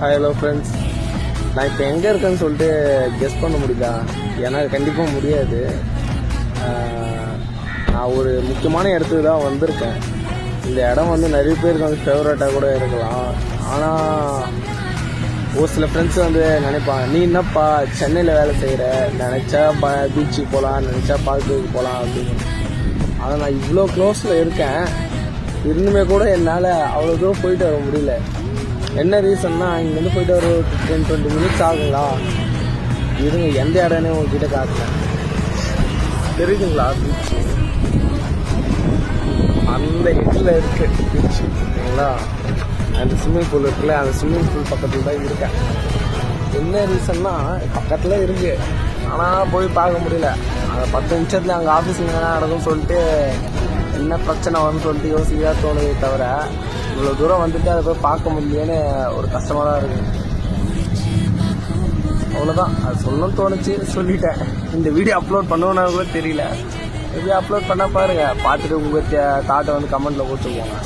Hello friends, நான் இப்போ எங்கே இருக்கேன்னு சொல்லிட்டு கெஸ் பண்ண முடியல. ஏன்னா கண்டிப்பாக முடியாது. நான் ஒரு முக்கியமான இடத்துக்கு தான் வந்திருக்கேன். இந்த இடம் வந்து நிறைய பேருக்கு வந்து ஃபேவரட்டாக கூட இருக்கலாம். ஆனால் ஒரு சில ஃப்ரெண்ட்ஸ் வந்து நினைப்பாங்க, நீ என்னப்பா சென்னையில் வேலை செய்கிற, நினச்சா பீச்சுக்கு போகலாம், நினச்சா பார்க்குக்கு போகலாம் அப்படின்னு. ஆனால் நான் இவ்வளோ க்ளோஸில் இருக்கேன், இருந்துமே கூட என்னால் அவ்வளோ தூரம் போயிட்டு வர முடியல. என்ன ரீசன்னா, இங்கேருந்து போயிட்டு ஒரு 10-20 மினிட்ஸ் ஆகுங்களா. இருங்க, எந்த இடம்னே உங்ககிட்ட காட்டுறேன். தெரியுதுங்களா பீச்சு? அந்த இடத்துல இருக்கு பீச்சு, ஓகேங்களா? அந்த ஸ்விம்மிங் பூல் இருக்குல்ல, அந்த ஸ்விம்மிங் பூல் பக்கத்தில் தான் இருக்கேன். என்ன ரீசன்னா, பக்கத்தில் இருக்கு, ஆனால் போய் பார்க்க முடியல. அந்த 10 நிமிஷத்துல அங்கே ஆஃபீஸில் என்ன நடக்கும்னு சொல்லிட்டு, என்ன பிரச்சனை வரும்னு சொல்லிட்டு யோசிக்கா தோணுதே தவிர, இவ்வளோ தூரம் வந்துட்டு அதை போய் பார்க்க முடியலன்னு ஒரு கஷ்டமாக தான் இருக்குது. அவ்வளோதான், அது சொல்லணும்னு தோணுச்சு, சொல்லிட்டேன். இந்த வீடியோ அப்லோட் பண்ணுவோன்னா கூட தெரியல. வீடியோ அப்லோட் பண்ணால் பாருங்கள், பார்த்துட்டு உங்கள் தாட்டை வந்து கமெண்ட்டில் போட்டுக்கோங்க.